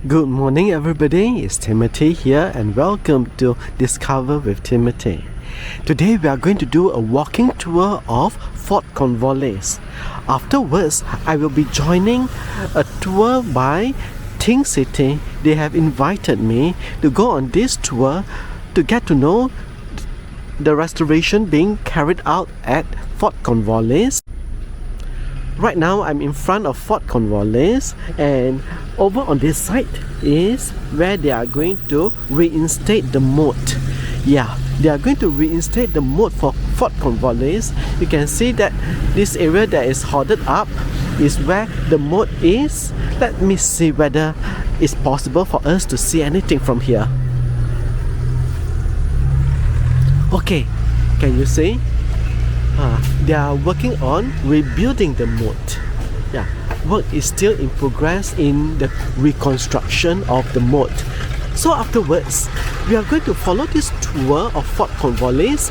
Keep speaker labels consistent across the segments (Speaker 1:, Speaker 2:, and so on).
Speaker 1: Good morning, everybody. It's Timothy here, and welcome to Discover with Timothy. Today, we are going to do a walking tour of Fort Cornwallis. Afterwards, I will be joining a tour by ThinkCity. They have invited me to go on this tour to get to know the restoration being carried out at Fort Cornwallis. Right now, I'm in front of Fort Cornwallis, and over on this side is where they are going to reinstate the moat. Yeah, they are going to reinstate the moat for Fort Cornwallis. You can see that this area that is hoarded up is where the moat is. Let me see whether it's possible for us to see anything from here. Okay, can you see? They are working on rebuilding the moat. Yeah, work is still in progress in the reconstruction of the moat. So afterwards, we are going to follow this tour of Fort Cornwallis.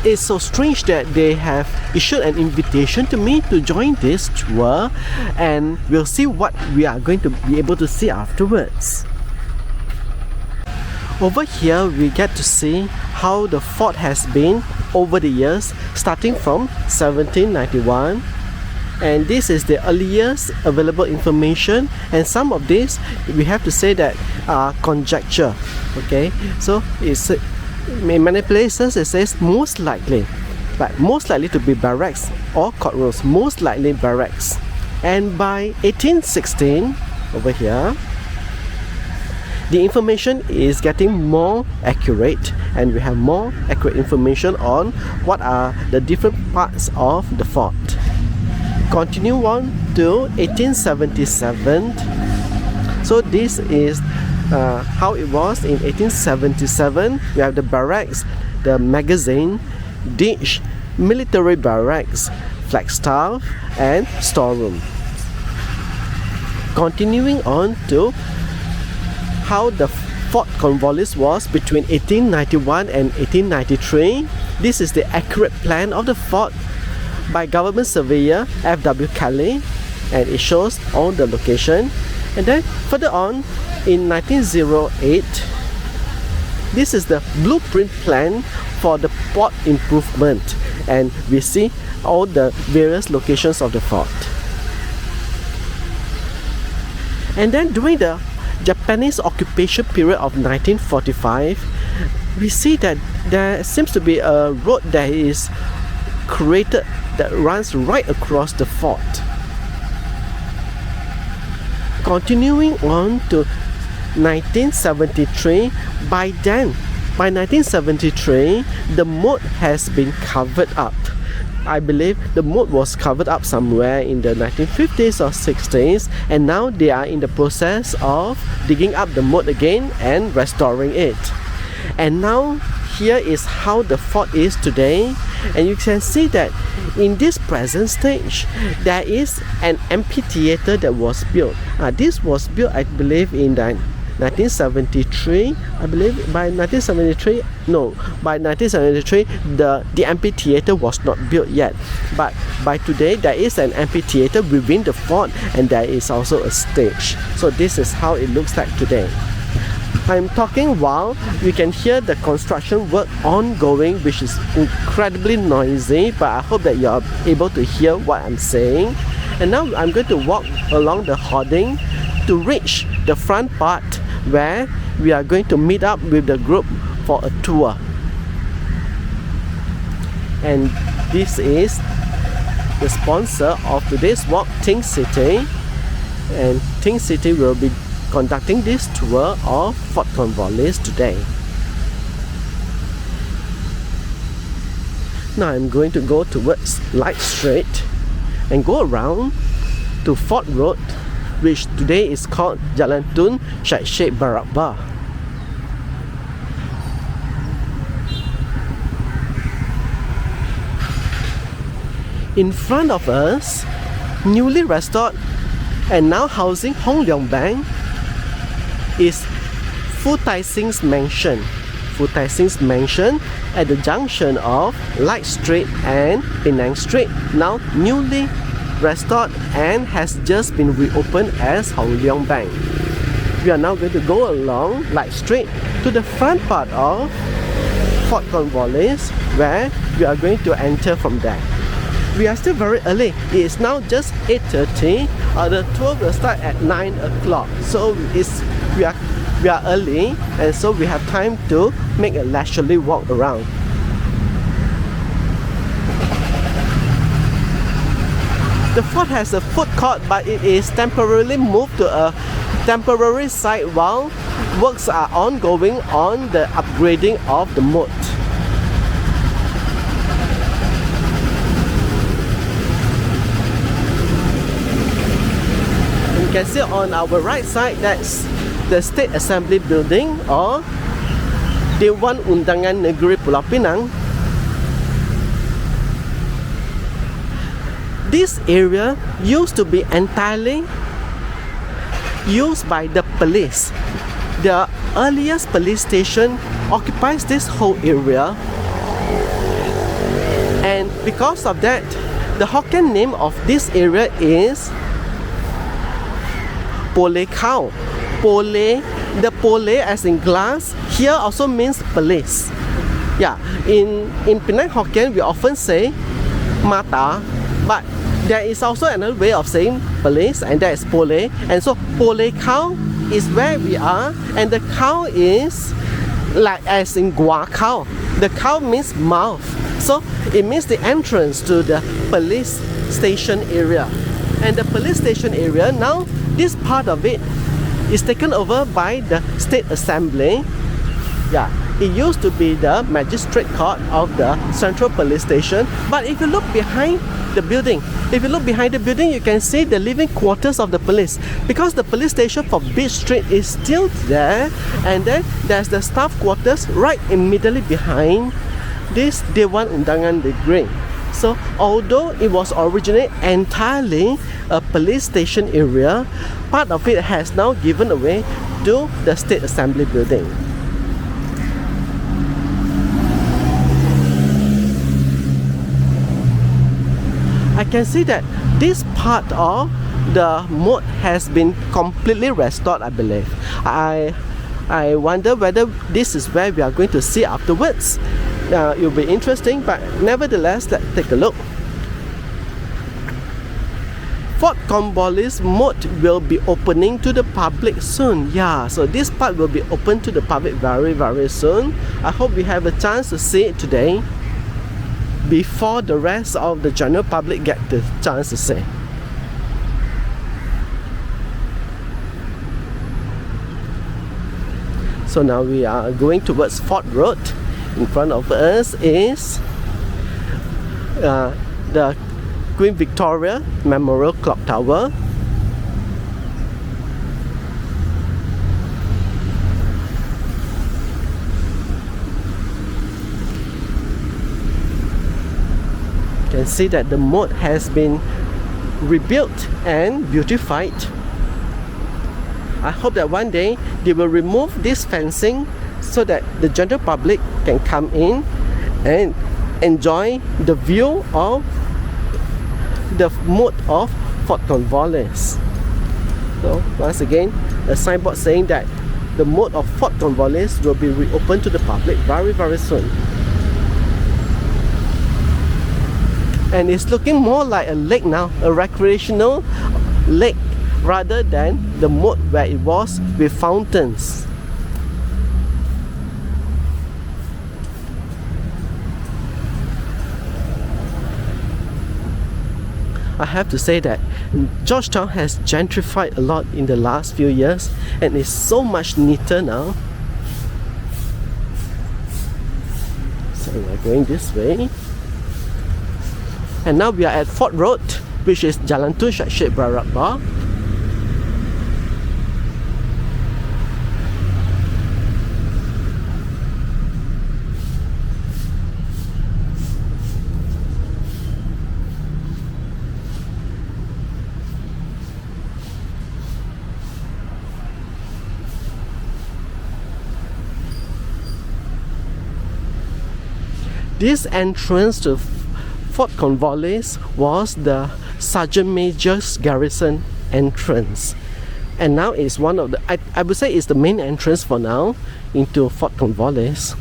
Speaker 1: It's so strange that they have issued an invitation to me to join this tour, and we'll see what we are going to be able to see afterwards. Over here, we get to see how the fort has been over the years, starting from 1791. And this is the earliest available information, and some of this we have to say that are conjecture. Okay, so it's in many places it says most likely, but most likely to be barracks or courtrooms, most likely barracks. And by 1816, over here, the information is getting more accurate, and we have more accurate information on what are the different parts of the fort. Continue on to 1877. So this is how it was in 1877. We have the barracks, the magazine, ditch, military barracks, flagstaff, and storeroom. Continuing on to how the Fort Cornwallis was between 1891 and 1893. This is the accurate plan of the fort by government surveyor F.W. Kelly, and it shows all the location. And then further on in 1908, this is the blueprint plan for the port improvement, and we see all the various locations of the fort. And then during the Japanese occupation period of 1945, we see that there seems to be a road that is created that runs right across the fort. Continuing on to 1973, by 1973, the moat has been covered up. I believe the moat was covered up somewhere in the 1950s or 60s, and now they are in the process of digging up the moat again and restoring it. And now here is how the fort is today, and you can see that in this present stage there is an amphitheater that was built. This was built, I believe, in 1973. I believe by 1973 the amphitheater was not built yet, but by today there is an amphitheater within the fort, and there is also a stage. So this is how it looks like today. I'm talking while we can hear the construction work ongoing, which is incredibly noisy, but I hope that you are able to hear what I'm saying. And now I'm going to walk along the hoarding to reach the front part where we are going to meet up with the group for a tour. And this is the sponsor of today's walk, ThinkCity, and ThinkCity will be conducting this tour of Fort Cornwallis today. Now I'm going to go towards Light Street and go around to Fort Road, which today is called Jalan Tun Syed Barabba. In front of us, newly restored and now housing Hong Leong Bank, is Foo Tye Sin Mansion. Foo Tye Sin Mansion at the junction of Light Street and Penang Street, now newly restored and has just been reopened as Hong Leong Bank. we are now going to go along like straight to the front part of Fort Cornwallis, where we are going to enter from there. We are still very early. It is now just 8:30. The tour will start at 9 o'clock. So we are early, and so we have time to make a leisurely walk around. The fort has a food court, but it is temporarily moved to a temporary site while works are ongoing on the upgrading of the moat. You can see on our right side, that's the State Assembly building or Dewan Undangan Negeri Pulau Pinang. This area used to be entirely used by the police. The earliest police station occupies this whole area, and because of that, the Hokkien name of this area is Pole Khao. Pole, the pole as in glass, here also means police. Yeah, in Penang Hokkien we often say mata, but there is also another way of saying police, and that is pole. And so Pole Khao is where we are, and the khao is like as in gua khao. The khao means mouth, so it means the entrance to the police station area. And the police station area now, this part of it is taken over by the State Assembly. Yeah, it used to be the magistrate court of the Central Police Station. But if you look behind the building, you can see the living quarters of the police, because the police station for Beach Street is still there, and then there's the staff quarters right immediately behind this Dewan Undangan Negeri. So although it was originally entirely a police station area, part of it has now given away to the State Assembly building. I can see that this part of the moat has been completely restored, I believe. I wonder whether this is where we are going to see afterwards. It will be interesting, but nevertheless, let's take a look. Fort Cornwallis moat will be opening to the public soon. Yeah, so this part will be open to the public very, very soon. I hope we have a chance to see it today before the rest of the general public get the chance to see. So now we are going towards Fort Road. In front of us is the Queen Victoria Memorial Clock Tower. You can see that the moat has been rebuilt and beautified. I hope that one day they will remove this fencing so that the general public can come in and enjoy the view of the moat of Fort Cornwallis. So once again, a signboard saying that the moat of Fort Cornwallis will be reopened to the public very, very soon. And it's looking more like a lake now, a recreational lake, rather than the moat where it was with fountains. I have to say that Georgetown has gentrified a lot in the last few years, and is so much neater now. So we are going this way. And now we are at Fort Road, which is Jalan Tun Syed Barakbar. This entrance to Fort Cornwallis was the Sergeant Major's garrison entrance. And now it's one of the, I would say it's the main entrance for now into Fort Cornwallis.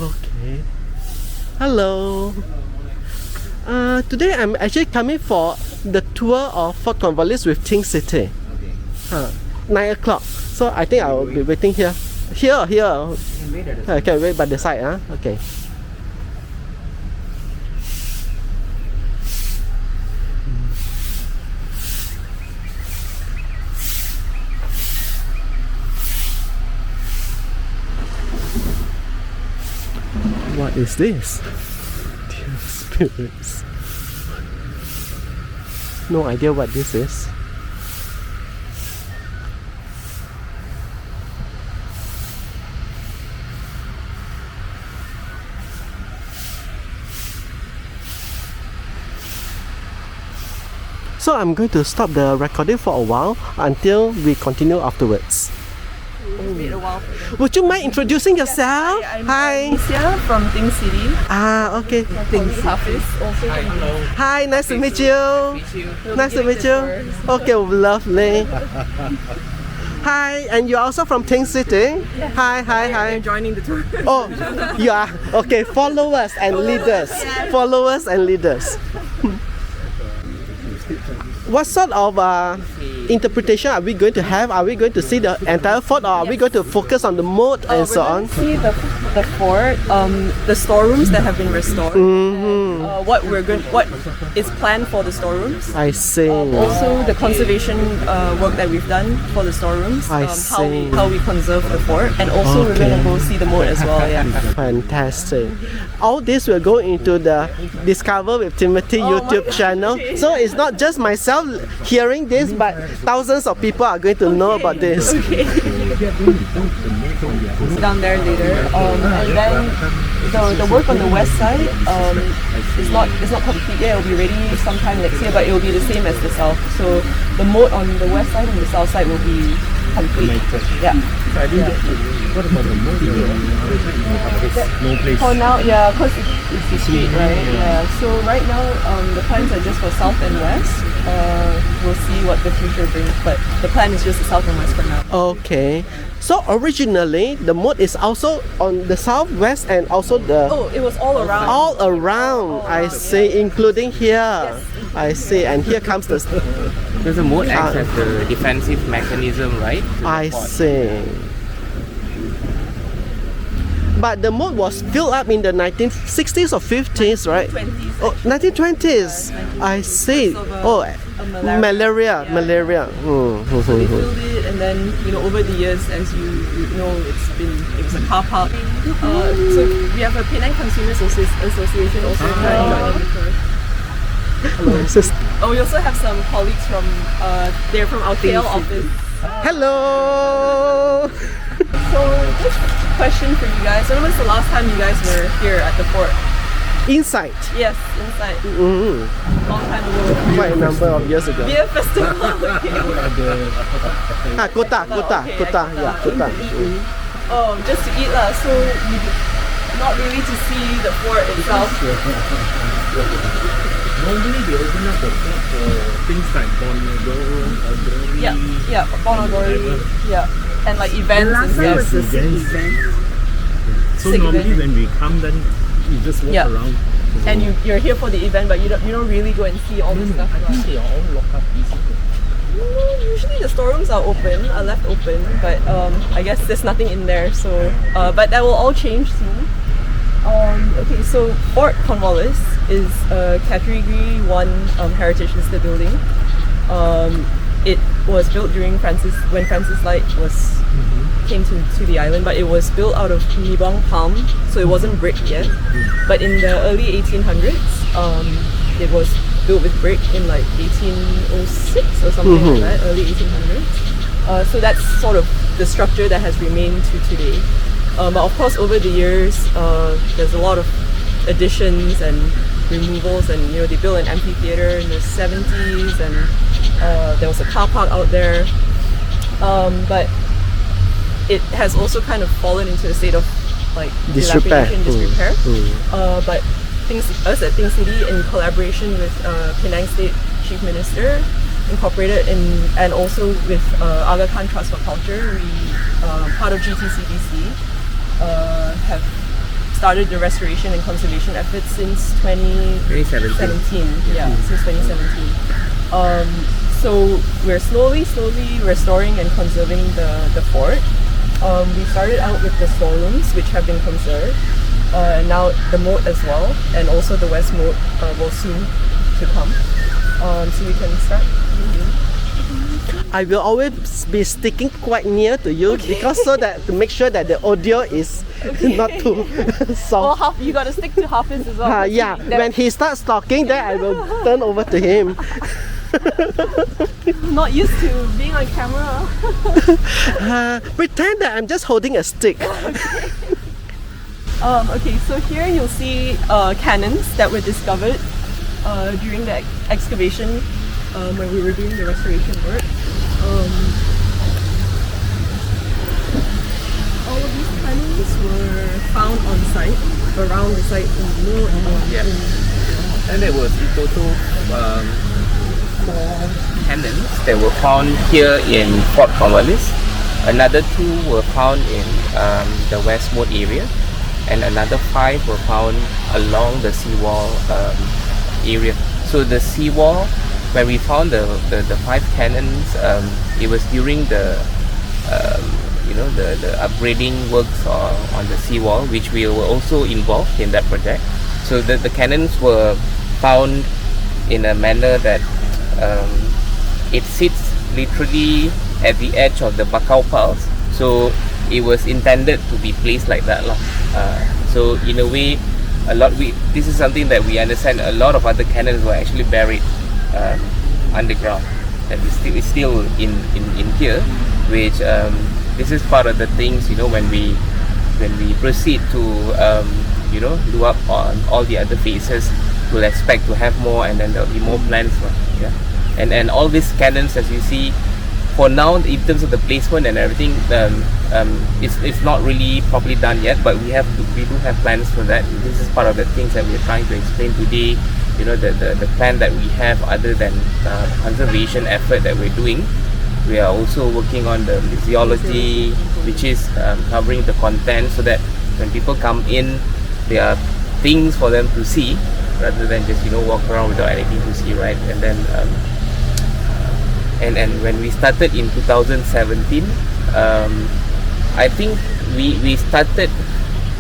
Speaker 1: Okay. Hello. Today I'm actually coming for the tour of Fort Cornwallis with ThinkCity. Okay. 9 o'clock. So I think I will be waiting here. Here. I can wait by the side. Okay. What is this? Dear spirits. No idea what this is. So I'm going to stop the recording for a while until we continue afterwards.
Speaker 2: Wait a while.
Speaker 1: Would you mind introducing yourself?
Speaker 2: I'm
Speaker 1: Hi.
Speaker 2: Alicia from ThinkCity.
Speaker 1: Okay.
Speaker 2: Hafiz also.
Speaker 1: Hi, nice to meet you. Nice to meet you. Okay, lovely. Hi, and you're also from ThinkCity? Hi.
Speaker 2: You're joining the tour.
Speaker 1: Oh, you are? Okay, followers and leaders. Followers and leaders. What sort of interpretation are we going to have? Are we going to see the entire fort, or are we going to focus on the moat and so on?
Speaker 2: See the fort, the storerooms that have been restored, and, what is planned for the storerooms.
Speaker 1: I see.
Speaker 2: Also the conservation work that we've done for the storerooms.
Speaker 1: I see.
Speaker 2: How we conserve the fort, and also we're gonna go see the moat as well. Yeah.
Speaker 1: Fantastic. All this will go into the Discover with Timothy YouTube channel.
Speaker 2: Okay.
Speaker 1: So it's not just myself hearing this, but thousands of people are going to know about this.
Speaker 2: Okay. Down there later, and then the work on the west side is not complete yet. It will be ready sometime next year, but it will be the same as the south. So the moat on the west side and the south side will be complete. Yeah.
Speaker 3: What about the moat? No place.
Speaker 2: For now, yeah, because it's the street, right? Yeah. So right now, the plans are just for south and west. We'll see what the future brings, but the plan is just the south and west for now.
Speaker 1: Okay. So originally, the moat is also on the southwest and also the...
Speaker 2: Oh, it was all around.
Speaker 1: All around, I see, including here.
Speaker 2: Yes.
Speaker 1: I see, and here comes the...
Speaker 4: Because the moat acts as the defensive mechanism, right?
Speaker 1: I see. But the moat was built up in the 1960s or 50s, right?
Speaker 2: 1920s.
Speaker 1: Oh, 1920s. I see. Oh, malaria.
Speaker 2: So they filled it, and then over the years, as you know, it was a car park. So we have a Penang Consumers Association also joining the tour.
Speaker 1: Hello.
Speaker 2: We also have some colleagues from they're from our KL office.
Speaker 1: Hello.
Speaker 2: So just a question for you guys. When was the last time you guys were here at the fort?
Speaker 1: Inside.
Speaker 2: Yes, inside. Long time ago.
Speaker 1: Quite a number of years ago.
Speaker 2: Beer festival.
Speaker 1: Kota.
Speaker 2: Oh, just to eat lah. So not really to see the fort itself.
Speaker 3: Normally they open up the fort for things like Bonogoro,
Speaker 2: Yeah, Bonogoro. Yeah, and like events and stuff.
Speaker 3: events. So
Speaker 2: Sick
Speaker 3: normally
Speaker 2: event.
Speaker 3: when we come, then you just walk around.
Speaker 2: And you're here for the event, but you don't really go and see all the stuff.
Speaker 3: I think they are all locked up easily.
Speaker 2: Usually the storerooms are left open, but I guess there's nothing in there. So, but that will all change soon. Okay, so Fort Cornwallis is a Category 1 heritage listed building. It was built during when Francis Light came to the island, but it was built out of nibong palm, so it wasn't brick yet. But in the early 1800s, it was built with brick in like 1806 or something like that, early 1800s. So that's sort of the structure that has remained to today. But of course, over the years, there's a lot of additions and removals, and they built an amphitheater in the 70s, and there was a car park out there. But it has also kind of fallen into a state of like
Speaker 1: Disrepair.
Speaker 2: disrepair. But us at ThinkCity, in collaboration with Penang State Chief Minister, Incorporated, and also with Aga Khan Trust for Culture, we part of GTCDC have started the restoration and conservation efforts since 2017. Yeah, since 2017. So we're slowly restoring and conserving the fort. We started out with the storerooms, which have been conserved, and now the moat as well, and also the west moat will soon to come. So we can start.
Speaker 1: I will always be sticking quite near to you because so that to make sure that the audio is not too soft.
Speaker 2: Well, you gotta stick to Hafiz as well.
Speaker 1: Yeah, when he starts talking, then I will turn over to him.
Speaker 2: Not used to being on camera.
Speaker 1: Pretend that I'm just holding a stick.
Speaker 2: Okay, so here you'll see cannons that were discovered during the excavation when we were doing the restoration work. All of these cannons were found on site, around the site in the moat.
Speaker 4: And there was in total 4 cannons that were found here in Fort Cornwallis. Another 2 were found in the West Moat area, and another 5 were found along the seawall area. So the seawall, when we found the 5 cannons, it was during the the upgrading works on the seawall, which we were also involved in that project. So the cannons were found in a manner that it sits literally at the edge of the bakau piles. So it was intended to be placed like that lah. So in a way, this is something that we understand. A lot of other cannons were actually buried underground, that is still in here, which this is part of the things, when we proceed to do up on all the other phases, we'll expect to have more, and then there'll be more plans. Yeah, and all these cannons, as you see, for now, in terms of the placement and everything, it's not really properly done yet, but we do have plans for that. This is part of the things that we're trying to explain today. The plan that we have, other than conservation effort that we're doing, we are also working on the museology, which is covering the content, so that when people come in, there are things for them to see, rather than just walk around without anything to see, right? And then and when we started in 2017, I think we started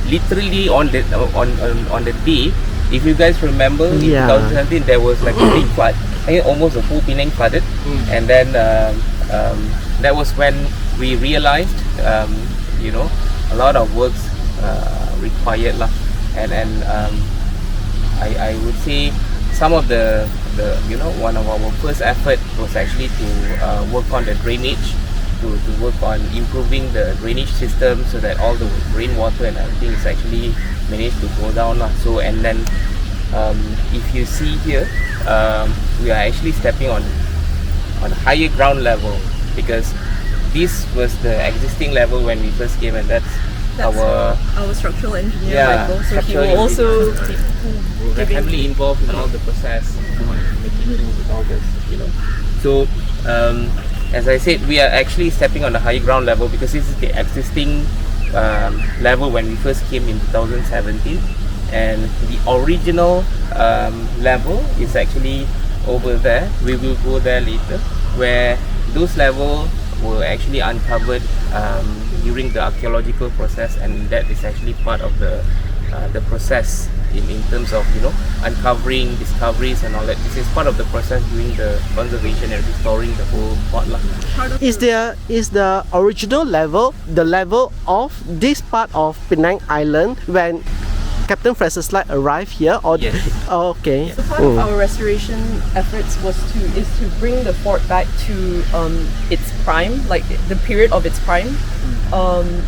Speaker 4: literally on the day. If you guys remember, in 2017 there was like a big flood. I think almost the whole Penang flooded, and then that was when we realized, a lot of works required lah. And I would say some of the one of our first effort was actually to work on the drainage, to work on improving the drainage system, so that all the rainwater and everything is actually managed to go down lah. So, and then if you see here, we are actually stepping on higher ground level, because this was the existing level when we first came, and that's our
Speaker 2: structural engineer, Michael. So he will also
Speaker 4: be heavily involved in all the process, making things with all this, So as I said, we are actually stepping on the higher ground level, because this is the existing level when we first came in 2017, and the original level is actually over there. We will go there later, where those levels were actually uncovered during the archaeological process, and that is actually part of the process in terms of uncovering discoveries and all that. This is part of the process doing the conservation and restoring the whole fort lah.
Speaker 1: Is the original level the level of this part of Penang Island? Captain Francis Light arrived here? Or
Speaker 4: Yes.
Speaker 1: Oh, okay.
Speaker 2: So part of our restoration efforts is to bring the fort back to its prime, like the period of its prime.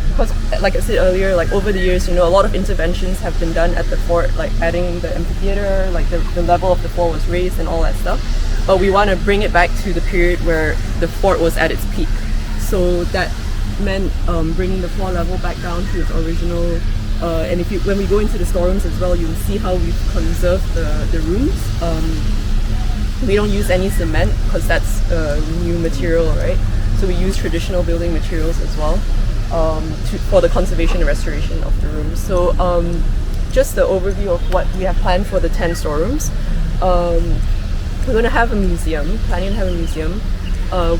Speaker 2: Because, like I said earlier, like over the years, a lot of interventions have been done at the fort, like adding the amphitheater, like the level of the floor was raised and all that stuff. But we want to bring it back to the period where the fort was at its peak. So that meant bringing the floor level back down to its original. And when we go into the storerooms as well, you'll see how we've conserved the rooms. We don't use any cement because that's new material, right? So we use traditional building materials as well for the conservation and restoration of the rooms. So just the overview of what we have planned for the 10 storerooms. We're going to have a museum, planning to have a museum,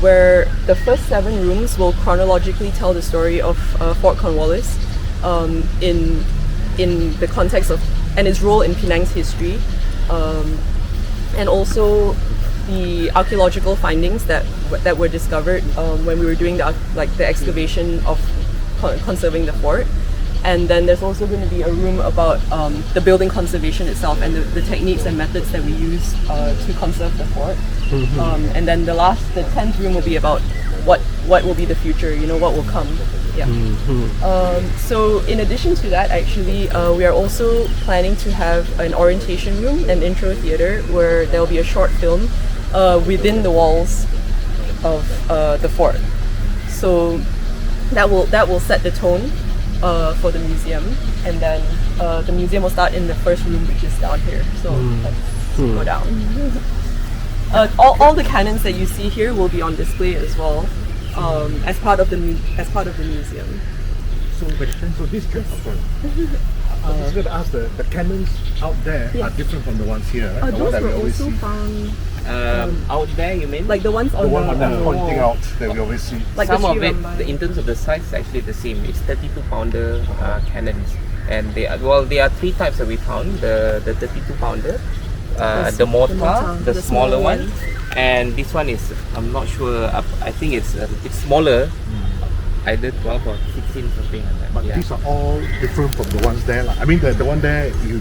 Speaker 2: where the first 7 rooms will chronologically tell the story of Fort Cornwallis in the context of and its role in Penang's history, and also the archaeological findings that were discovered when we were doing the excavation of conserving the fort. And then there's also going to be a room about the building conservation itself and the techniques and methods that we use to conserve the fort. And then the 10th room will be about what will be the future, what will come. Yeah. So in addition to that, actually, we are also planning to have an orientation room, an intro theater, where there will be a short film within the walls of the fort. So that will set the tone for the museum, and then the museum will start in the first room, which is down here. So let's go down. All the cannons that you see here will be on display as well, as part of the museum.
Speaker 3: So this I was going to ask, the cannons out there are different from the ones here, right? The
Speaker 2: Those
Speaker 3: one that we
Speaker 2: were
Speaker 3: always
Speaker 2: also
Speaker 3: see.
Speaker 2: found
Speaker 4: Out there, you mean?
Speaker 2: like the ones on
Speaker 3: The one
Speaker 2: on the
Speaker 3: pointing
Speaker 2: wall.
Speaker 3: out that we always see.
Speaker 2: Like
Speaker 4: Some
Speaker 2: the
Speaker 4: of it,
Speaker 2: Sri
Speaker 4: in terms of the size, is actually the same. It's 32-pounder cannons, and there are 3 types that we found: the 32-pounder, the mortar, the smaller one, and this one is, I'm not sure. I think it's smaller, either 12 or 16, something like that.
Speaker 3: But these are all different from the ones there. I mean, the one there you